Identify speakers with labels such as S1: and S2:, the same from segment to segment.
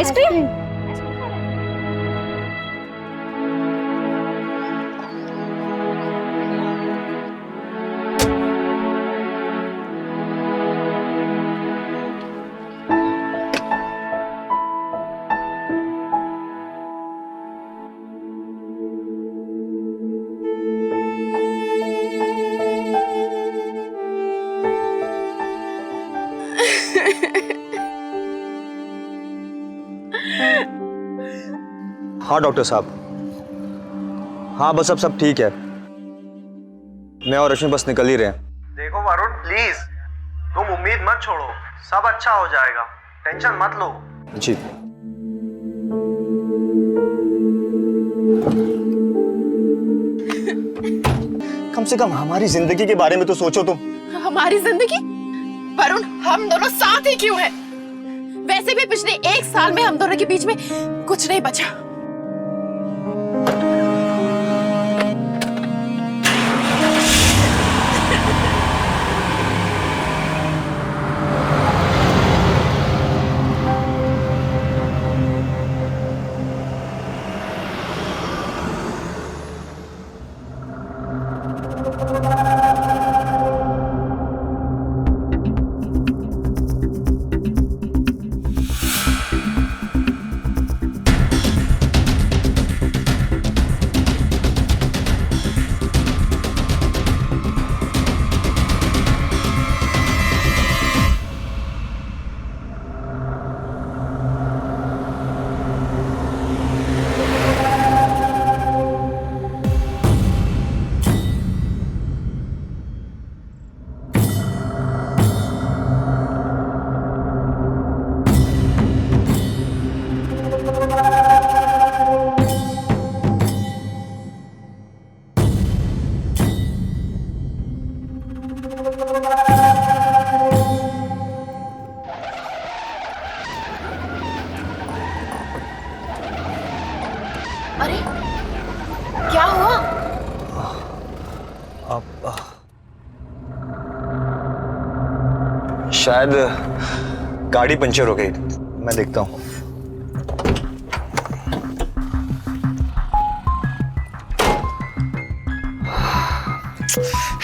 S1: Ice cream?
S2: हाँ doctor साहब, हाँ बस अब सब ठीक है। मैं और रश्मि बस निकल ही रहे हैं।
S3: देखो वरुण प्लीज, तुम उम्मीद मत छोड़ो, सब अच्छा हो जाएगा, टेंशन मत लो।
S2: जी। कम से कम हमारी जिंदगी के बारे में तो सोचो तुम।
S4: हमारी जिंदगी? वरुण, हम दोनों साथ ही क्यों हैं? वैसे भी पिछले 1 साल में हम दोनों के बीच में कुछ नहीं बचा। अरे क्या हुआ?
S2: शायद गाड़ी पंचर हो गई, मैं देखता हूँ।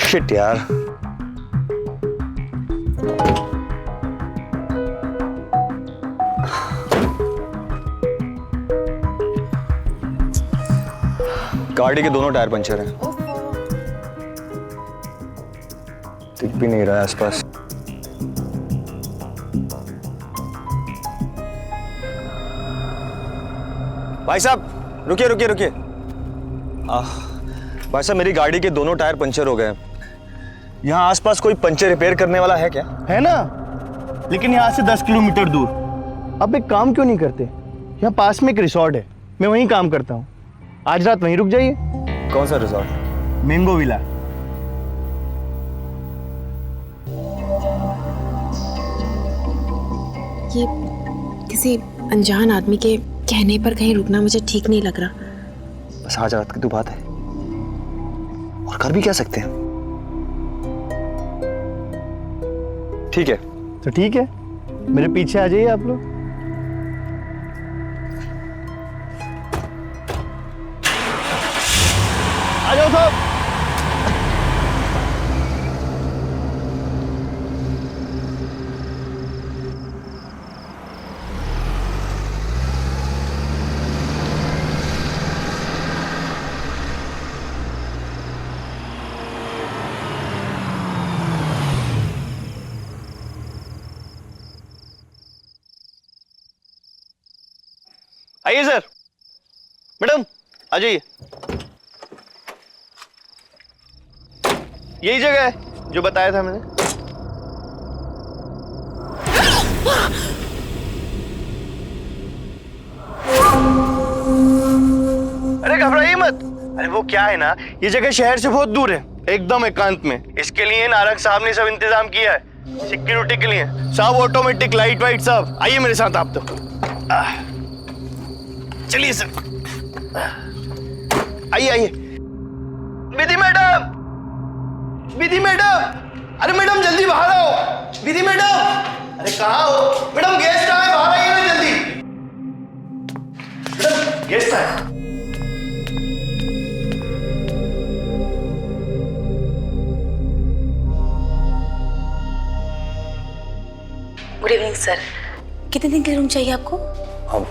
S2: शिट यार। गाड़ी के दोनों टायर पंचर हैं। दिख भी नहीं रहा है आसपास। भाई साहब रुकिए रुकिए रुकिए। भाई साहब मेरी गाड़ी के दोनों टायर पंचर हो गए। यहाँ आसपास कोई पंचर रिपेयर करने वाला है क्या?
S5: है ना, लेकिन यहाँ से 10 किलोमीटर दूर। अब एक काम क्यों नहीं करते? यहाँ पास में एक रिसोर्ट है, मैं वहीं काम करता हूँ। आज रात वहीं रुक जाइए।
S2: कौन सा रिसोर्ट?
S5: Mango villa.
S4: ये किसी अनजान आदमी के कहने पर कहीं रुकना मुझे ठीक नहीं लग रहा।
S2: बस आज रात की तो बात है, और कर भी क्या सकते हैं। ठीक है
S5: तो ठीक है, मेरे पीछे आ जाइए आप लोग। आ जाओ साहब। आइए सर। मैडम आ जाइए। यही जगह है जो बताया था मैंने। अरे घबराइए मत। अरे वो क्या है ना, ये जगह शहर से बहुत दूर है, एकदम एकांत में। इसके लिए नारक साहब ने सब इंतजाम किया है सिक्योरिटी के लिए, सब ऑटोमेटिक लाइट वाइट सब। आइए मेरे साथ आप तो। चलिए सर, आइए आइए। विधि मैडम, विधि मैडम, अरे मैडम जल्दी बाहर आओ। विधि मैडम, अरे कहाँ हो मैडम? गेस्ट आए, बाहर आइए ना जल्दी। गेस्ट है।
S1: Good evening sir. कितने दिन के लिए रूम चाहिए आपको?
S2: हाँ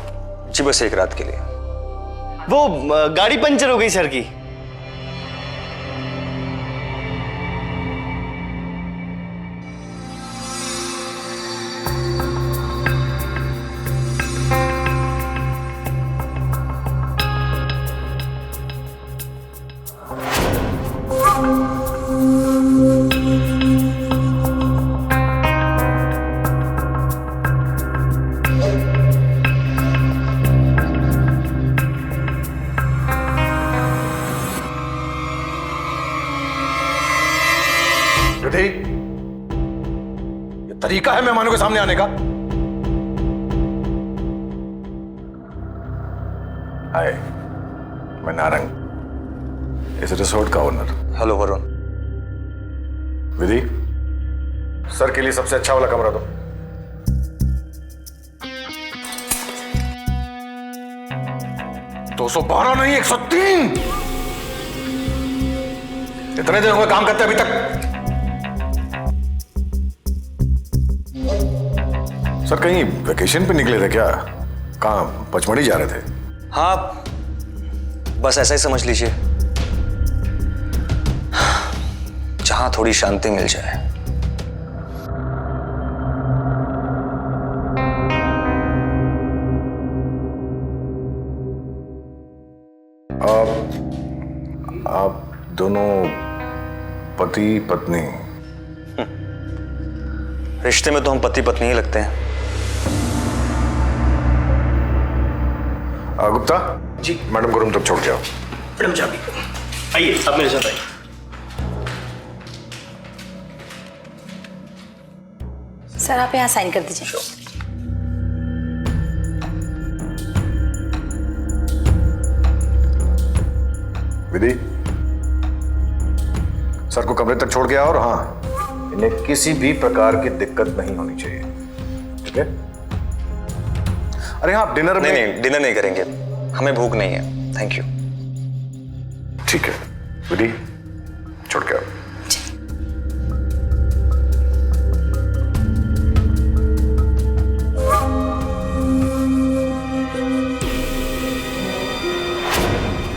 S2: जी, बस एक रात के लिए।
S5: वो गाड़ी पंचर हो गई सर की।
S6: रिधि, ये तरीका है मेहमानों के सामने आने का? हाय, मैं नारंग, इस रिसोर्ट का ओनर।
S2: हेलो वरुण।
S6: विधि, सर के लिए सबसे अच्छा वाला कमरा दो। दो 212 नहीं, 103। इतने दिन हुए काम करते अभी तक। सर कहीं वेकेशन पे निकले थे क्या? कहाँ पचमढ़ी जा रहे थे?
S2: हाँ, बस ऐसा ही समझ लीजिए, जहां थोड़ी शांति मिल जाए।
S6: आप दोनों पति पत्नी?
S2: रिश्ते में तो हम पति पत्नी ही लगते हैं।
S6: गुप्ता जी, मैडम को रूम तक छोड़ के आओ।
S5: मैडम चाबी। आइए, आप मेरे साथ आइए।
S1: सर आप यहाँ साइन कर दीजिए।
S6: विधि, सर को कमरे तक छोड़ के आओ, और हाँ, इन्हें किसी भी प्रकार की दिक्कत नहीं होनी चाहिए, ठीक है? अरे हाँ, आप डिनर में
S2: नहीं, डिनर नहीं करेंगे, हमें भूख नहीं है, थैंक यू।
S6: ठीक है विधि, छोड़ के आओ।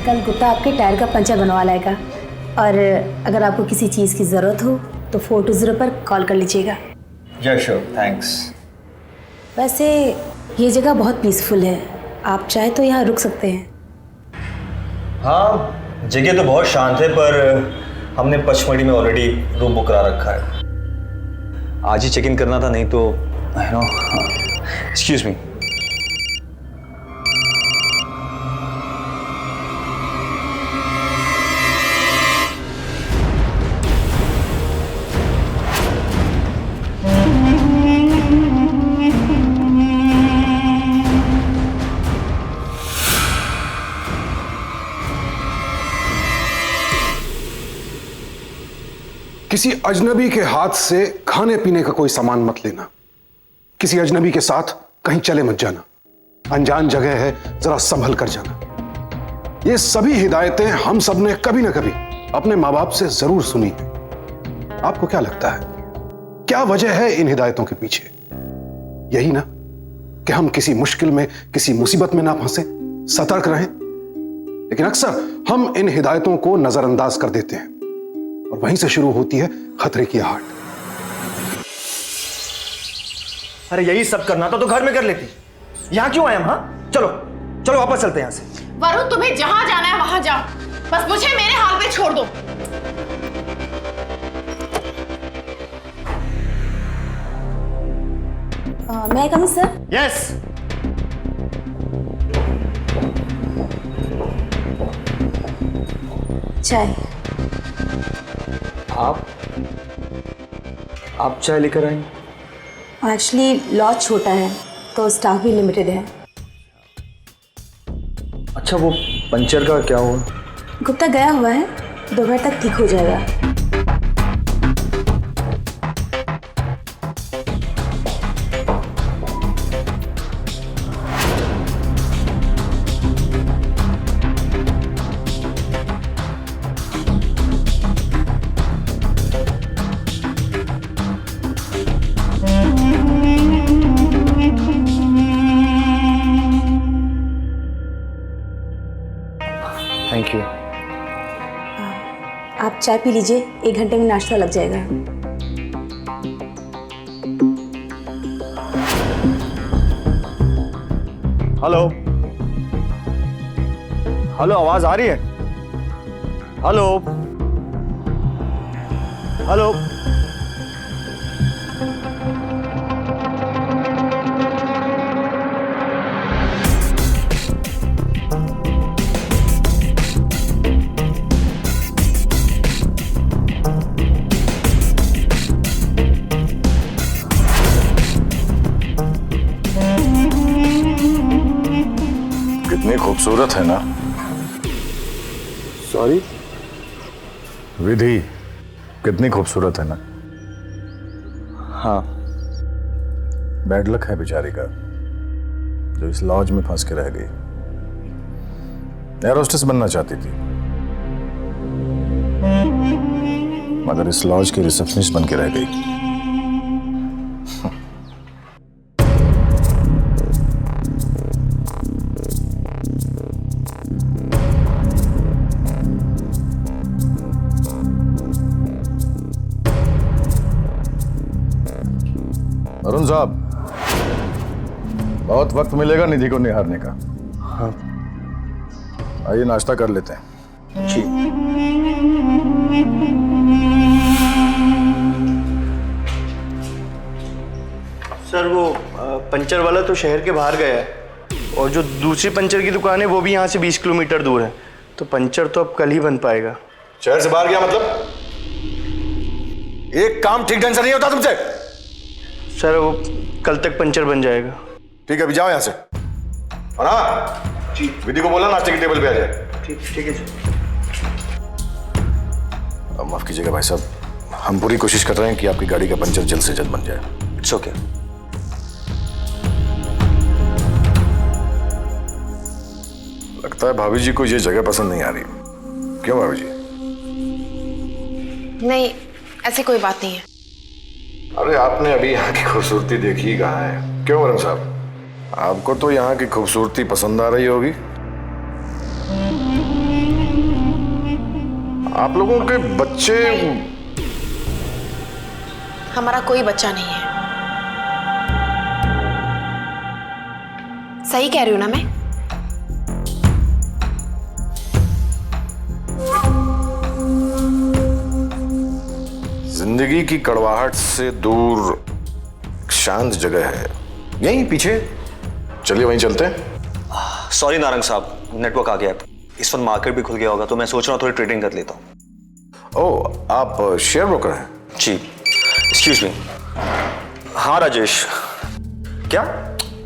S1: कल गुप्ता आपके टायर का पंचर बनवा लाएगा, और अगर आपको किसी चीज़ की ज़रूरत हो तो 420 पर कॉल कर लीजिएगा।
S2: या श्योर, थैंक्स।
S1: वैसे ये जगह बहुत पीसफुल है, आप चाहे तो यहाँ रुक सकते हैं।
S2: हाँ, जगह तो बहुत शांत है, पर हमने पचमढ़ी में ऑलरेडी रूम बुक करा रखा है। आज ही चेक इन करना था, नहीं तो एक्सक्यूज मी।
S7: किसी अजनबी के हाथ से खाने पीने का कोई सामान मत लेना। किसी अजनबी के साथ कहीं चले मत जाना। अनजान जगह है, जरा संभल कर जाना। ये सभी हिदायतें हम सब ने कभी ना कभी अपने माँ बाप से जरूर सुनी है। आपको क्या लगता है, क्या वजह है इन हिदायतों के पीछे? यही ना कि हम किसी मुश्किल में, किसी मुसीबत में ना फंसे, सतर्क रहें। लेकिन अक्सर हम इन हिदायतों को नजरअंदाज कर देते हैं, और वहीं से शुरू होती है खतरे की आहट।
S3: अरे यही सब करना था तो घर में कर लेती, यहाँ क्यों आए हम? हाँ चलो चलो वापस चलते हैं यहाँ से।
S4: वरुण, तुम्हें जहां जाना है वहां जाओ, बस मुझे मेरे हाल पे छोड़ दो।
S1: मैं कम सर?
S3: यस।
S1: चाय।
S2: आप चाय लेकर आए?
S1: एक्चुअली लॉज छोटा है तो स्टाफ भी लिमिटेड है।
S2: अच्छा, वो पंचर का क्या हुआ?
S1: गुप्ता गया हुआ है, दोपहर तक ठीक हो जाएगा।
S3: Thank you.
S1: आप चाय पी लीजिए, 1 घंटे में नाश्ता लग जाएगा।
S3: हेलो हेलो, आवाज आ रही है? Hello hello.
S6: कितनी खूबसूरत है ना।
S3: सॉरी?
S6: विधि कितनी खूबसूरत है ना।
S3: हाँ।
S6: बैड लक है बेचारी का, जो इस लॉज में फंस के रह गई। एयर होस्टेस बनना चाहती थी, मगर इस लॉज की रिसेप्शनिस्ट बन के रह गई। अरुण साहब, बहुत वक्त मिलेगा निधि को निहारने का।
S3: हाँ।
S6: आइए नाश्ता कर लेते हैं।
S3: जी। सर वो पंचर वाला तो शहर के बाहर गया है, और जो दूसरी पंचर की दुकान है वो भी यहाँ से 20 किलोमीटर दूर है, तो पंचर तो अब कल ही बन पाएगा।
S6: शहर से बाहर गया मतलब? एक काम ठीक ढंग से नहीं होता तुमसे।
S3: सर वो कल तक पंचर बन जाएगा।
S6: ठीक है, अभी जाओ यहाँ से। और हाँ जी, विधि को बोला नाश्ते की टेबल पे आ जाए।
S3: ठीक है सर।
S6: माफ कीजिएगा भाई साहब, हम पूरी कोशिश कर रहे हैं कि आपकी गाड़ी का पंचर जल्द से जल्द बन जाए।
S2: It's okay.
S6: लगता है भाभी जी को ये जगह पसंद नहीं आ रही। क्यों भाभी जी?
S4: नहीं, ऐसी कोई बात नहीं है।
S6: अरे आपने अभी यहाँ की खूबसूरती देखी ही कहाँ है। क्यों वरुण साहब, आपको तो यहाँ की खूबसूरती पसंद आ रही होगी। आप लोगों के बच्चे?
S4: हमारा कोई बच्चा नहीं है। सही कह रही हूं ना मैं?
S6: जिंदगी की कड़वाहट से दूर एक शांत जगह है, यहीं पीछे। चलिए वहीं चलते हैं।
S2: सॉरी नारंग साहब, नेटवर्क आ गया। इस वक्त मार्केट भी खुल गया होगा, तो मैं सोच रहा हूँ थोड़ी ट्रेडिंग कर लेता हूँ।
S6: ओह, आप शेयर ब्रोकर हैं?
S2: जी। Excuse me. हाँ राजेश। क्या?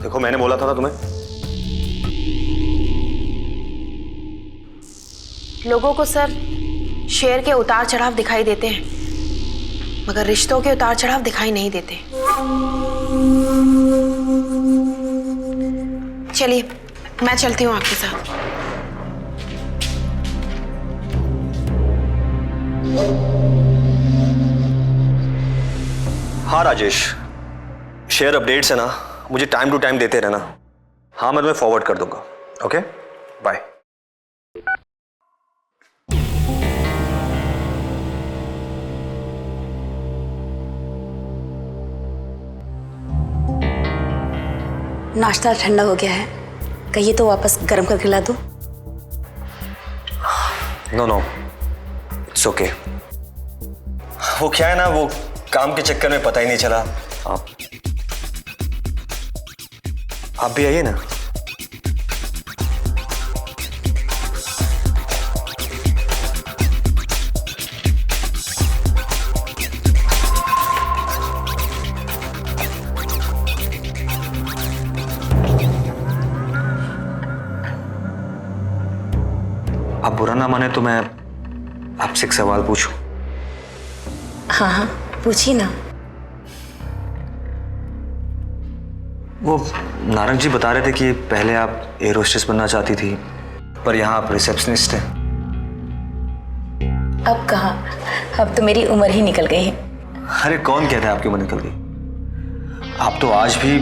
S2: देखो मैंने बोला था ना तुम्हें।
S4: लोगों को सर शेर के उतार चढ़ाव दिखाई देते हैं, मगर रिश्तों के उतार चढ़ाव दिखाई नहीं देते। चलिए मैं चलती हूँ आपके साथ।
S2: हाँ राजेश, शेयर अपडेट्स है ना, मुझे टाइम टू टाइम देते रहना। हाँ मैं तुम्हें फॉरवर्ड कर दूंगा। Okay bye.
S1: नाश्ता ठंडा हो गया है, कहिए तो वापस गर्म करके ला दो।
S2: No no, it's okay. वो क्या है ना, वो काम के चक्कर में पता ही नहीं चला। आप भी आइए ना। आप बुरा ना माने तो मैं आपसे एक सवाल पूछूं?
S1: हाँ हाँ पूछिए ना।
S2: वो नारंग जी बता रहे थे कि पहले आप एयर होस्टेस बनना चाहती थी, पर यहाँ आप रिसेप्शनिस्ट हैं।
S1: अब कहाँ, अब तो मेरी उम्र ही निकल गई है।
S2: अरे कौन कहता है आपकी उम्र निकल गई? आप तो आज भी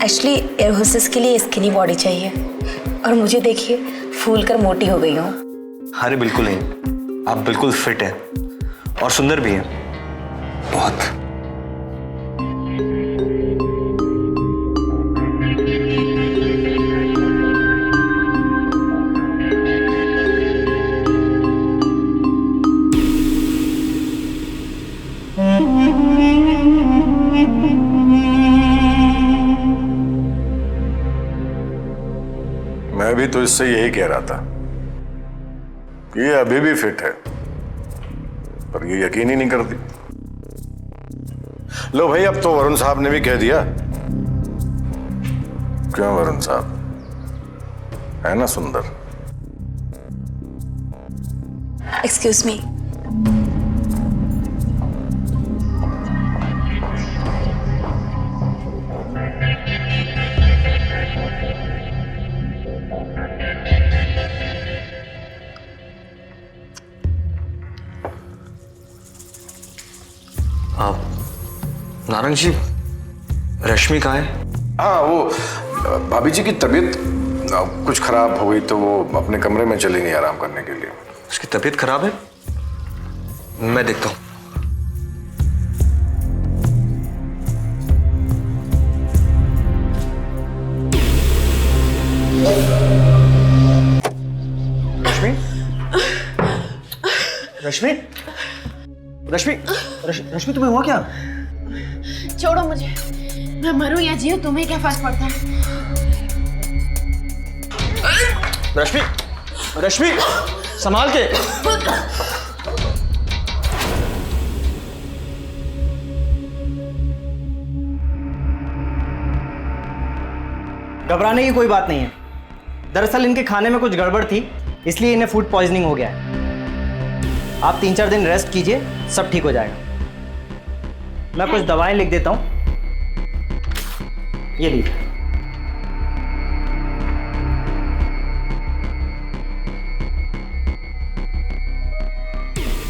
S1: एक्चुअली एयर होस्टेस के लिए स्किनी बॉडी चाहिए और मुझे देखिए फूल कर मोटी हो गई हूँ।
S2: अरे बिल्कुल नहीं, आप बिल्कुल फिट हैं और सुंदर भी हैं बहुत।
S6: मैं भी तो इससे यही कह रहा था, ये अभी भी फिट है, पर ये यकीन ही नहीं करती। लो भाई, अब तो वरुण साहब ने भी कह दिया। क्यों वरुण साहब, है ना सुंदर?
S1: Excuse me.
S2: नारंग जी, रश्मि कहाँ है?
S6: हाँ, वो भाभी जी की तबीयत कुछ खराब हो गई तो वो अपने कमरे में चली गई आराम करने के लिए।
S2: उसकी तबीयत खराब है? मैं देखता हूँ। रश्मि, रश्मि, रश्मि, रश्मि तुम्हें हुआ क्या?
S4: छोड़ो मुझे, मैं मरूं या जीऊं तुम्हें क्या फर्क पड़ता है?
S2: रश्मि, रश्मि, संभाल के।
S8: घबराने की कोई बात नहीं है। दरअसल इनके खाने में कुछ गड़बड़ थी, इसलिए इन्हें फूड पॉइजनिंग हो गया है। आप 3-4 दिन रेस्ट कीजिए, सब ठीक हो जाएगा। मैं कुछ दवाएं लिख देता हूं, ये लीजिए।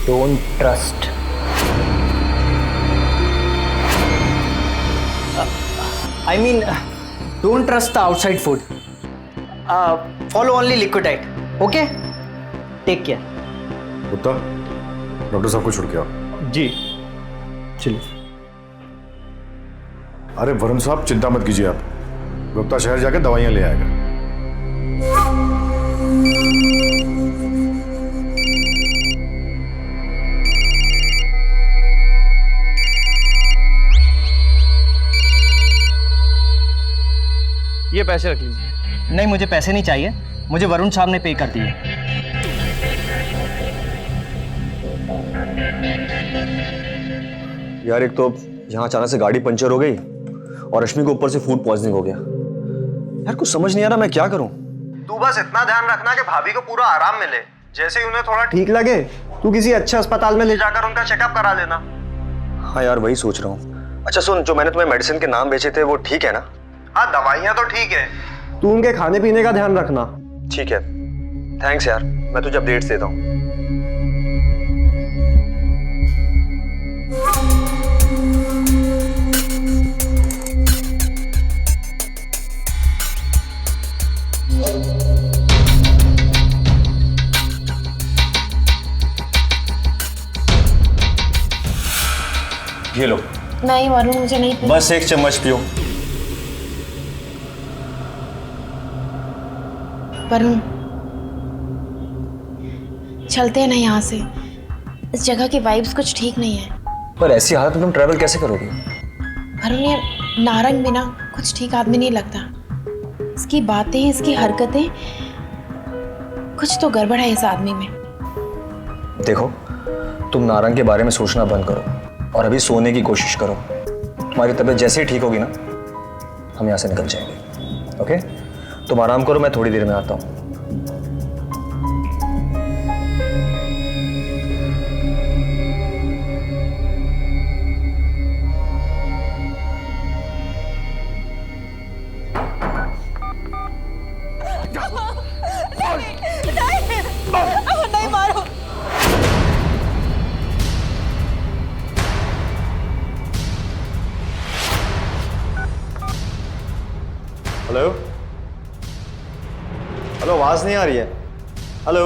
S8: Don't trust. I mean, don't trust the outside food. Follow only liquid diet. Okay? Take care.
S6: कुत्ता, डॉक्टर साहब को छोड़ के आओ।
S8: जी चलिए।
S6: अरे वरुण साहब, चिंता मत कीजिए, आप गुप्ता शहर जाकर दवाइयां ले आएगा।
S8: ये पैसे रख लीजिए। नहीं, मुझे पैसे नहीं चाहिए, मुझे वरुण साहब ने पे कर दिए।
S2: यार, एक तो यहाँ अचानक से गाड़ी पंचर हो गई और रश्मि को ऊपर से फूड पॉइजनिंग हो गया। यार कुछ समझ नहीं आ रहा मैं क्या करूं।
S9: तू बस इतना ध्यान रखना कि भाभी को पूरा आराम मिले। जैसे ही उन्हें थोड़ा ठीक लगे तू किसी अच्छे अस्पताल में ले जाकर उनका चेकअप करा लेना।
S2: हाँ यार, वही सोच रहा हूँ। अच्छा सुन, जो मैंने तुम्हें मेडिसिन के नाम बेचे थे वो ठीक है ना?
S9: हाँ, दवाइयाँ तो ठीक है, तू उनके खाने पीने का ध्यान रखना।
S2: ठीक है, थैंक्स यार, मैं तुझे अपडेट्स देता हूँ। ये लो।
S4: नहीं वरुण, मुझे नहीं पीना।
S2: बस एक चम्मच पियो।
S4: वरुण, चलते हैं ना यहाँ से। इस जगह की वाइब्स कुछ ठीक नहीं है।
S2: पर ऐसी हालत में तुम ट्रैवल कैसे करोगी?
S4: वरुण, ये नारंग बिना कुछ ठीक आदमी नहीं लगता। इसकी बातें, इसकी हरकतें, कुछ तो गड़बड़ है इस आदमी में।
S2: देखो, तुम नारंग के बारे में सोचना बंद करो और अभी सोने की कोशिश करो। तुम्हारी तबीयत जैसे ही ठीक होगी ना, हम यहाँ से निकल जाएंगे। ओके? तुम आराम करो, मैं थोड़ी देर में आता हूँ।
S4: नहीं मारो।
S2: हेलो हेलो, आवाज नहीं आ रही है। हेलो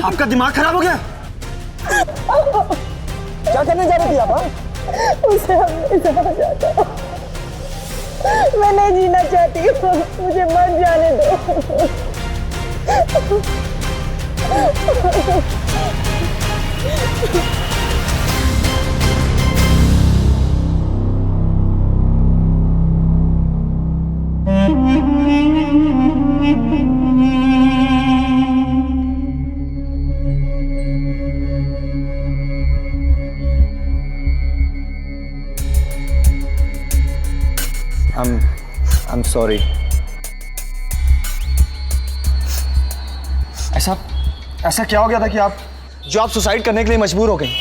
S8: आपका दिमाग खराब हो गया? क्या करने जा रही थी आप?
S10: उसे अब नहीं जाना चाहता। मैं नहीं जीना चाहती हूँ, मुझे मर जाने दो।
S2: I'm sorry. ऐसा क्या हो गया था कि आप सुसाइड करने के लिए मजबूर हो गई?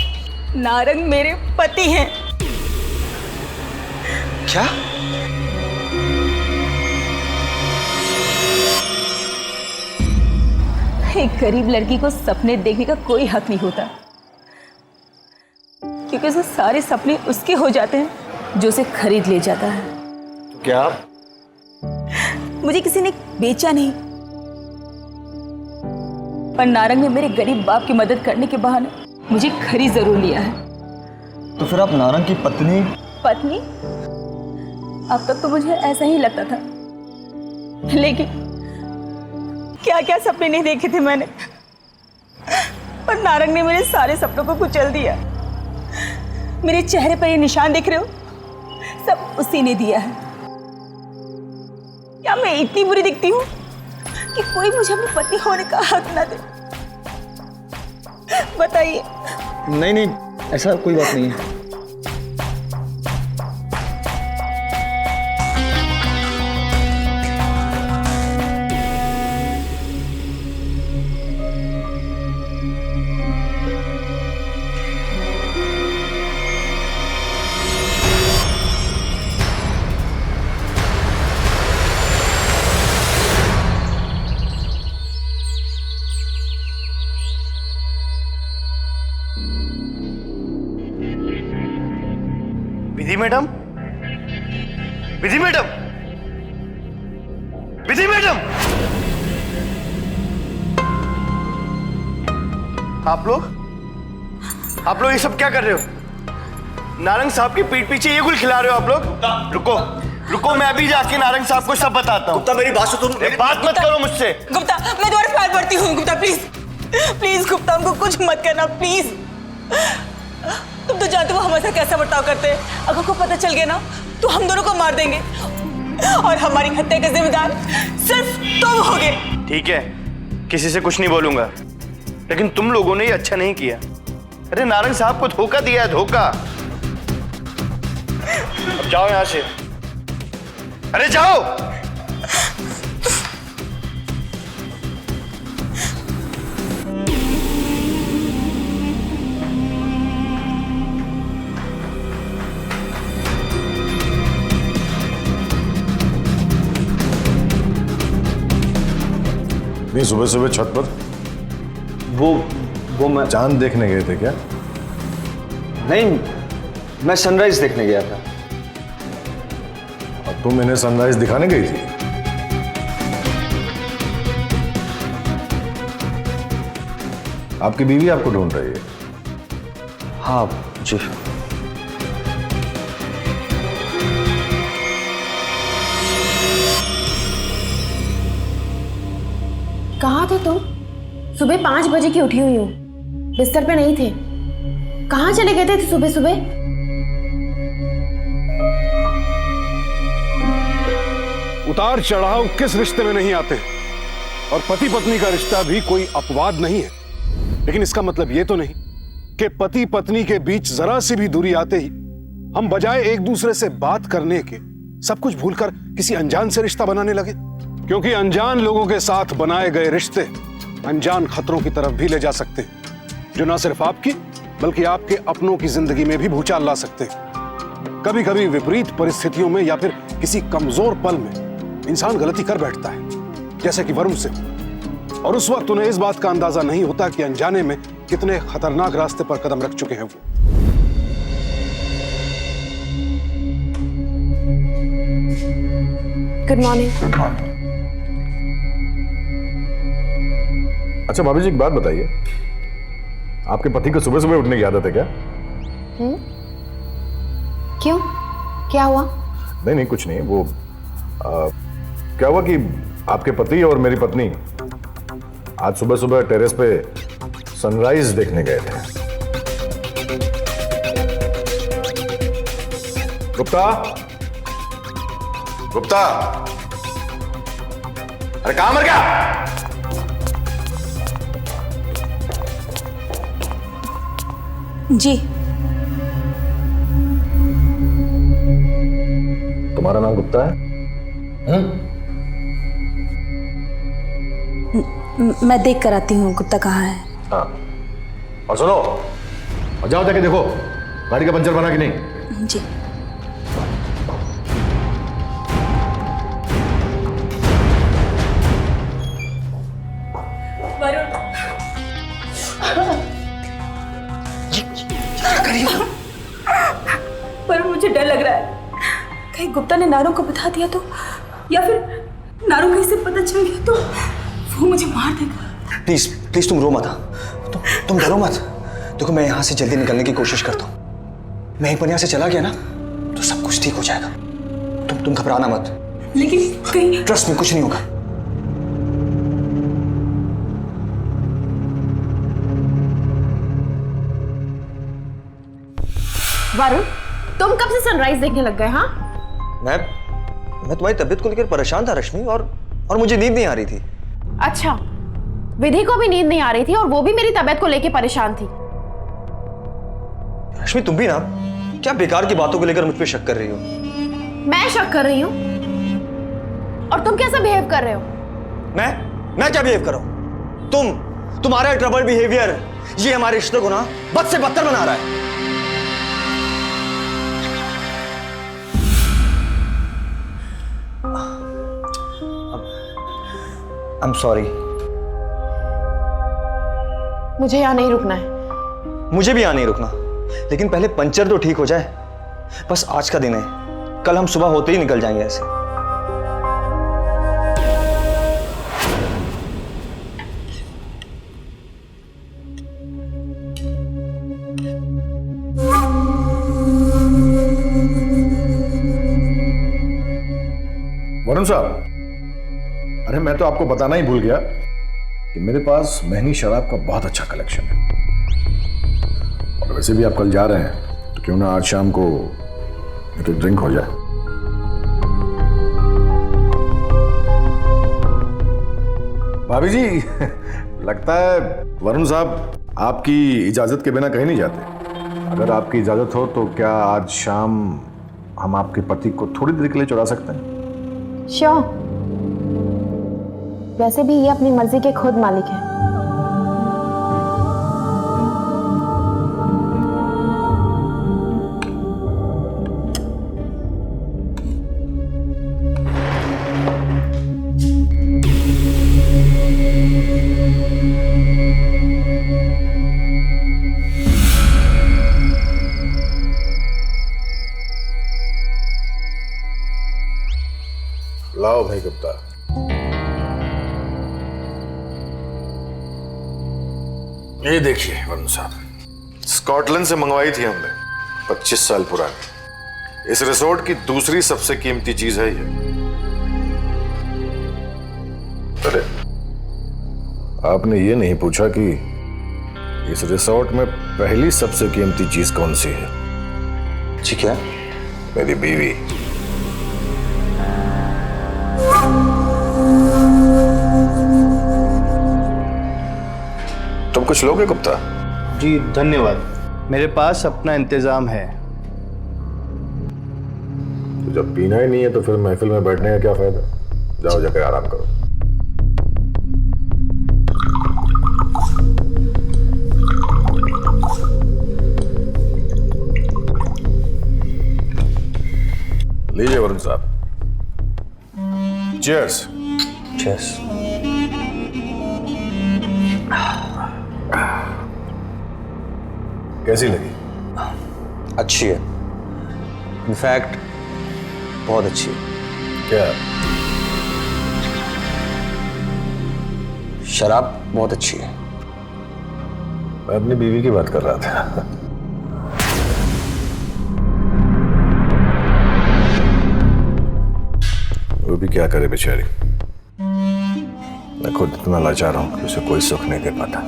S10: नारंग मेरे पति हैं।
S2: क्या?
S10: एक गरीब लड़की को सपने देखने का कोई हक नहीं होता, क्योंकि उसके सारे सपने उसके हो जाते हैं जो उसे खरीद ले जाता है।
S2: क्या?
S10: मुझे किसी ने बेचा नहीं, पर नारंग ने मेरे गरीब बाप की मदद करने के बहाने मुझे खरीद जरूर लिया है।
S2: तो फिर आप नारंग की पत्नी?
S10: पत्नी? अब तक तो मुझे ऐसा ही लगता था, लेकिन क्या क्या सपने नहीं देखे थे मैंने, पर नारंग ने मेरे सारे सपनों को कुचल दिया। मेरे चेहरे पर ये निशान दिख रहे हो, सब उसी ने दिया है। क्या मैं इतनी बुरी दिखती हूँ कि कोई मुझे अपनी पत्नी होने का हक ना दे? बताइए।
S2: नहीं, ऐसा कोई बात नहीं है।
S5: विधि मैडम, विधि मैडम, विधि मैडम, आप लोग ये सब क्या कर रहे हो? नारंग साहब की पीठ पीछे ये गुल खिला रहे हो आप लोग? रुको, मैं अभी जाके नारंग साहब को सब बताता हूँ।
S9: गुप्ता मेरी बात सुन, तुम
S5: बात मत करो मुझसे।
S10: गुप्ता, मैं तुम्हारे पैर पड़ती हूँ। गुप्ता प्लीज गुप्ता, हमको कुछ मत करना प्लीज। तुम तो जानते हो हमारे साथ कैसा बर्ताव करते हैं। अगर को पता चल गया ना तो हम दोनों को मार देंगे, और हमारी हत्या के जिम्मेदार सिर्फ तुम होगे।
S5: ठीक है, किसी से कुछ नहीं बोलूंगा, लेकिन तुम लोगों ने ये अच्छा नहीं किया। अरे नारंग साहब को धोखा दिया है, धोखा। अब जाओ यहां से, अरे जाओ।
S6: नहीं, सुबह सुबह छत पर
S2: वो मैं
S6: चांद देखने गए थे क्या?
S2: नहीं, मैं सनराइज देखने गया था।
S6: और तुम इन्हें सनराइज दिखाने गई थी? आपकी बीवी आपको ढूंढ रही है?
S2: हाँ जी।
S4: कहाँ थे तुम? सुबह 5 बजे की उठी हुई हूँ, बिस्तर पे नहीं थे। कहाँ चले गए थे सुबह सुबह?
S7: उतार चढ़ाव किस रिश्ते में नहीं आते, और पति पत्नी का रिश्ता भी कोई अपवाद नहीं है, लेकिन इसका मतलब यह तो नहीं कि पति पत्नी के बीच जरा सी भी दूरी आते ही हम बजाय एक दूसरे से बात करने के सब कुछ भूलकर किसी अनजान से रिश्ता बनाने लगे। क्योंकि अनजान लोगों के साथ बनाए गए रिश्ते अनजान खतरों की तरफ भी ले जा सकते हैं, जो ना सिर्फ आपकी बल्कि आपके अपनों की जिंदगी में भी भूचाल ला सकते हैं। कभी कभी विपरीत परिस्थितियों में या फिर किसी कमजोर पल में इंसान गलती कर बैठता है, जैसे कि वरुण से, और उस वक्त उन्हें इस बात का अंदाजा नहीं होता कि अनजाने में कितने खतरनाक रास्ते पर कदम रख चुके हैं वो।
S4: Good morning.
S6: अच्छा भाभी जी, एक बात बताइए, आपके पति को सुबह सुबह उठने की आदत है क्या?
S4: क्यों, क्या हुआ?
S6: नहीं कुछ नहीं। वो क्या हुआ कि आपके पति और मेरी पत्नी आज सुबह सुबह टेरेस पे सनराइज देखने गए थे। गुप्ता, गुप्ता, अरे कहां मर गया?
S1: जी।
S6: तुम्हारा नाम गुप्ता है?
S1: मैं देख कर आती हूँ गुप्ता कहाँ है।
S6: हाँ, और सुनो, और जाओ जाके देखो गाड़ी का पंचर बना कि नहीं।
S1: जी।
S10: पर मुझे डर लग रहा है, कहीं गुप्ता ने नारों को बता दिया तो, या फिर नारों को इससे पता चल गया तो वो मुझे मार देगा।
S2: प्लीज प्लीज तुम रो मत, तुम डरो मत। देखो मैं यहाँ से जल्दी निकलने की कोशिश करता हूँ। मैं एक बार यहाँ से चला गया ना तो सब कुछ ठीक हो जाएगा। तुम घबराना मत।
S10: लेकिन कहीं
S2: ट्रस्ट में कुछ नहीं होगा।
S4: वरुण, तुम कब से सनराइज देखने लग गए? हाँ,
S2: मैं तुम्हारी तबीयत को लेकर परेशान था रश्मि, और मुझे नींद नहीं आ रही थी।
S4: अच्छा, विधि को भी नींद नहीं आ रही थी और वो भी मेरी तबीयत को लेकर परेशान थी।
S2: रश्मि तुम भी ना क्या बेकार की बातों को लेकर मुझ पे शक कर रही हो?
S4: मैं शक कर रही हूँ? और तुम कैसा बिहेव कर रहे हो?
S2: मैं क्या बिहेव कर रहा हूं? तुम्हारा ट्रबल बिहेवियर ये हमारे रिश्ते को ना बद से बदतर बना रहा है। I'm sorry।
S4: मुझे यहाँ नहीं रुकना है।
S2: मुझे भी यहाँ नहीं रुकना, लेकिन पहले पंचर तो ठीक हो जाए। बस आज का दिन है, कल हम सुबह होते ही निकल जाएंगे ऐसे।
S6: वरुण साहब, अरे मैं तो आपको बताना ही भूल गया कि मेरे पास महंगी शराब का बहुत अच्छा कलेक्शन है। और वैसे भी आप कल जा रहे हैं तो क्यों ना आज शाम को एक ड्रिंक हो जाए। भाभी जी, लगता है वरुण साहब आपकी इजाजत के बिना कहीं नहीं जाते। अगर आपकी इजाजत हो तो क्या आज शाम हम आपके पति को थोड़ी देर के लिए चुरा सकते हैं?
S4: श्योर। वैसे भी ये अपनी मर्जी के खुद मालिक है।
S6: लाओ भाई गुप्ता। ये देखिए वरुण साहब, स्कॉटलैंड से मंगवाई थी हमने, 25 साल पुरानी। इस रिसोर्ट की दूसरी सबसे कीमती चीज है ये। अरे आपने ये नहीं पूछा कि इस रिसोर्ट में पहली सबसे कीमती चीज कौन सी है?
S2: जी क्या?
S6: मेरी बीवी। कुछ लोगे गुप्ता?
S3: जी धन्यवाद, मेरे पास अपना इंतजाम है।
S6: तो जब पीना ही नहीं है तो फिर महफिल में बैठने का क्या फायदा? जाओ जाकर आराम करो। लीजिए वरुण साहब। चीयर्स।
S2: चीयर्स।
S6: कैसी लगी?
S2: अच्छी है, इनफैक्ट बहुत अच्छी है।
S6: क्या?
S2: शराब बहुत अच्छी है।
S6: मैं अपनी बीवी की बात कर रहा था। वो भी क्या करे बेचारी, मैं खुद इतना लाचार हूं कि उसे कोई सुख नहीं दे पाता।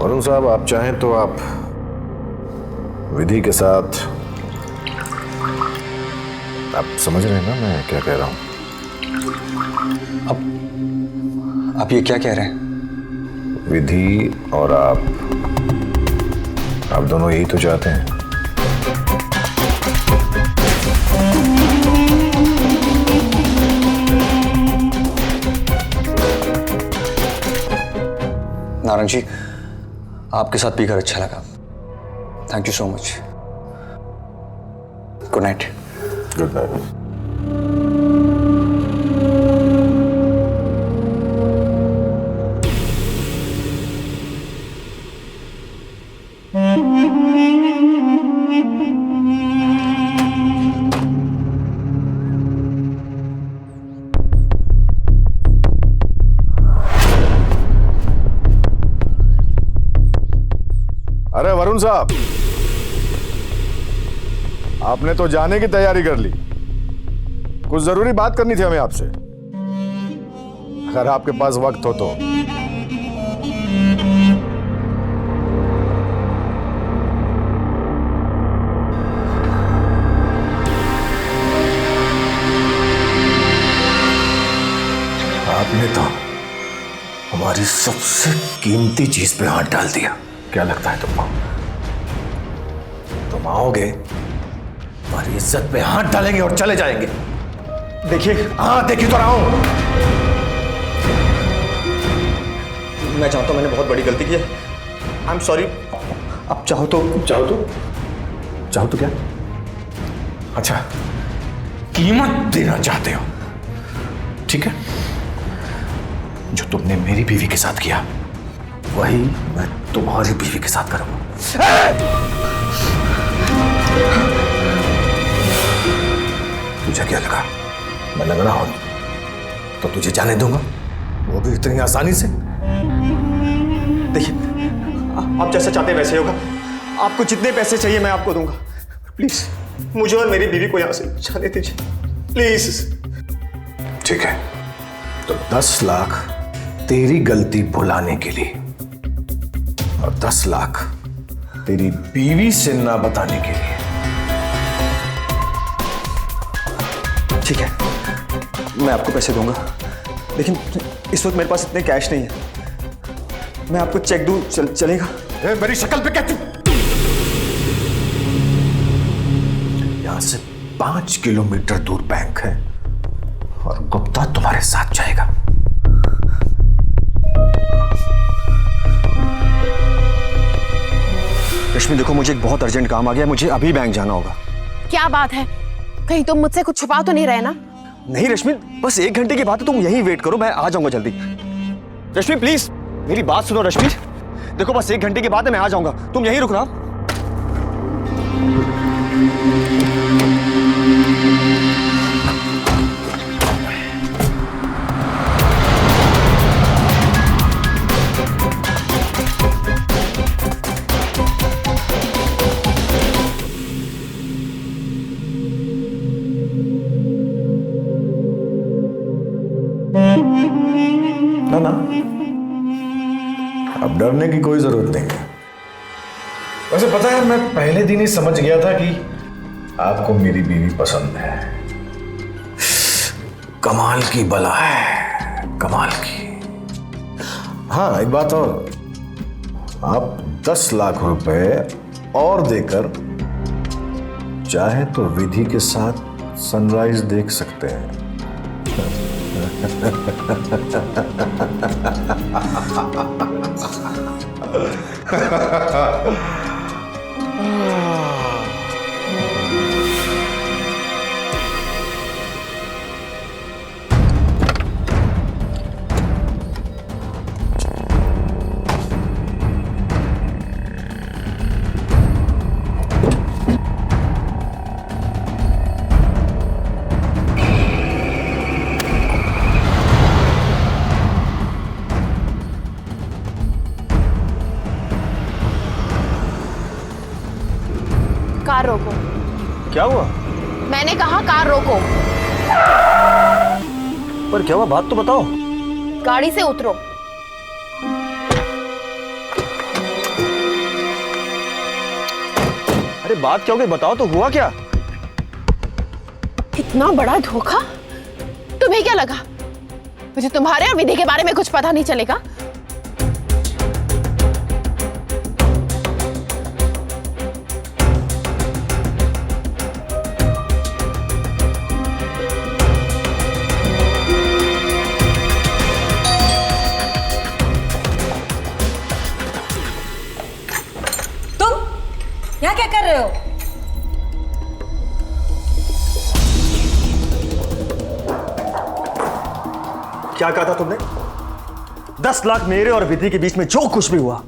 S6: वरुण साहब, आप चाहें तो आप विधि के साथ, आप समझ रहे हैं ना मैं क्या कह रहा हूं?
S2: आप ये क्या कह रहे हैं?
S6: विधि और आप दोनों यही तो चाहते हैं।
S2: नारंग जी, आपके साथ पीकर अच्छा लगा। Thank you so much. Good night.
S6: Good night. अरे वरुण साहब, आपने तो जाने की तैयारी कर ली। कुछ जरूरी बात करनी थी हमें आपसे, अगर आपके पास वक्त हो तो। आपने तो हमारी सबसे कीमती चीज पे हाथ डाल दिया। क्या लगता है तुमको? तुम आओगे, हमारी इज्जत पे हाथ डालेंगे और चले जाएंगे। देखिए, हाँ देखिए तो रहा हूं।
S2: मैं चाहता हूं मैंने बहुत बड़ी गलती की है। I am sorry. आप चाहो तो क्या?
S6: अच्छा, कीमत देना चाहते हो? ठीक है, जो तुमने मेरी बीवी के साथ किया वही मैं तुम्हारी बीवी के साथ करूंगा। तुझे क्या लगा मैं लगना हूं तो तुझे जाने दूंगा, वो भी इतनी आसानी से?
S2: देखिए, आप जैसा चाहते वैसे होगा। आपको जितने पैसे चाहिए मैं आपको दूंगा। प्लीज मुझे और मेरी बीवी को यहां से जाने दीजिए, प्लीज।
S6: ठीक है, तो 10 लाख तेरी गलती भुलाने के लिए और 10 लाख तेरी बीवी से ना बताने के लिए।
S2: ठीक है, मैं आपको पैसे दूंगा, लेकिन इस वक्त मेरे पास इतने कैश नहीं है। मैं आपको चेक दूं, चलेगा?
S6: मेरी शक्ल पे कहती, यहां से 5 किलोमीटर दूर बैंक है और गुप्ता तुम्हारे साथ जाएगा।
S2: रश्मि देखो, मुझे एक बहुत अर्जेंट काम आ गया है, मुझे अभी बैंक जाना होगा।
S4: क्या बात है? कहीं तुम मुझसे कुछ छुपा तो नहीं रहे ना?
S2: नहीं रश्मि, बस 1 घंटे की बात है, तुम यहीं वेट करो, मैं आ जाऊंगा जल्दी। रश्मि प्लीज मेरी बात सुनो। रश्मि देखो, बस 1 घंटे के बाद मैं आ जाऊंगा, तुम यहीं रुकना।
S6: ना, अब डरने की कोई जरूरत नहीं है। वैसे पता है, मैं पहले दिन ही समझ गया था कि आपको मेरी बीवी पसंद है। कमाल की बला है, कमाल की। हाँ, एक बात और, आप 10 लाख रुपए और देकर चाहे तो विधि के साथ सनराइज देख सकते हैं।
S4: कार रोको।
S2: क्या हुआ?
S4: मैंने कहा कार रोको।
S2: पर क्या हुआ, बात तो बताओ।
S4: गाड़ी से उतरो।
S2: अरे बात क्या हो गई, बताओ तो, हुआ क्या?
S4: इतना बड़ा धोखा? तुम्हें क्या लगा मुझे तुम्हारे और विधि के बारे में कुछ पता नहीं चलेगा?
S1: यहाँ क्या कर रहे हो?
S2: क्या कहा था तुमने? 10 लाख मेरे और विधि के बीच में जो कुछ भी हुआ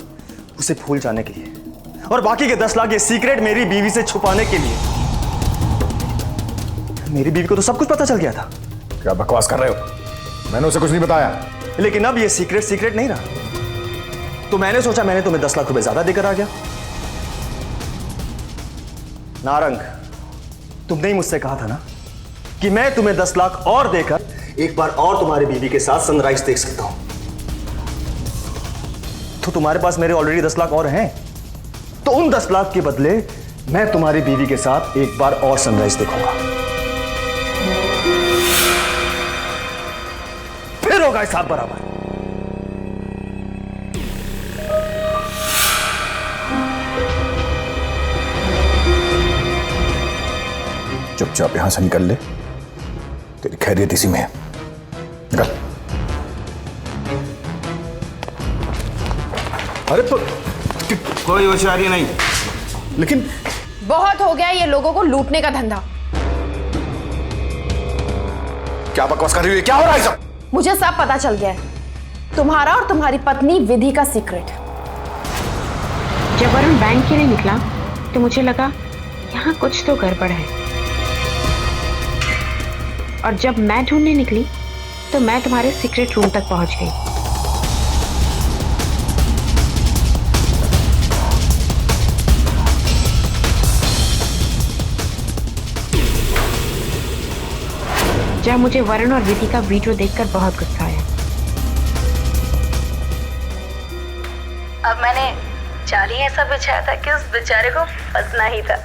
S2: उसे भूल जाने के लिए, और बाकी के 10 लाख ये सीक्रेट मेरी बीवी से छुपाने के लिए। मेरी बीवी को तो सब कुछ पता चल गया था।
S6: क्या बकवास कर रहे हो? मैंने उसे कुछ नहीं बताया।
S2: लेकिन अब ये सीक्रेट नहीं रहा। तो मैंने सोचा मैंने तुम्हें 10 लाख रुपए ज्यादा देकर आ गया। नारंग, तुमने ही मुझसे कहा था ना कि मैं तुम्हें 10 लाख और देकर एक बार और तुम्हारी बीवी के साथ सनराइज देख सकता हूं। तो तुम्हारे पास मेरे ऑलरेडी 10 लाख और हैं, तो उन 10 लाख के बदले मैं तुम्हारी बीवी के साथ एक बार और सनराइज देखूंगा। फिर होगा हिसाब बराबर।
S6: चुपचाप यहां से निकल ले, तेरी खैरियत इसी में है। निकल। अरे तो
S5: कोई होशियारी नहीं।
S6: लेकिन
S4: बहुत हो गया ये लोगों को लूटने का धंधा।
S6: क्या बकवास कर रही है? क्या हो रहा है सब?
S4: मुझे सब पता चल गया है, तुम्हारा और तुम्हारी पत्नी विधि का सीक्रेट।
S11: जब वरुण बैंक के लिए निकला तो मुझे लगा यहाँ कुछ तो गड़बड़ है, और जब मैं ढूंढने निकली तो मैं तुम्हारे सीक्रेट रूम तक पहुंच गई। जब मुझे वरुण और विधि का वीडियो देखकर बहुत गुस्सा आया।
S1: अब मैंने जाल ही ऐसा बिछाया था कि उस बेचारे को फंसना ही था।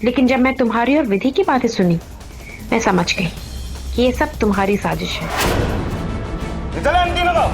S11: लेकिन जब मैं तुम्हारी और विधि की बातें सुनी, मैं समझ गई कि ये सब तुम्हारी साजिश है।
S5: चलो एंट्री लगाओ।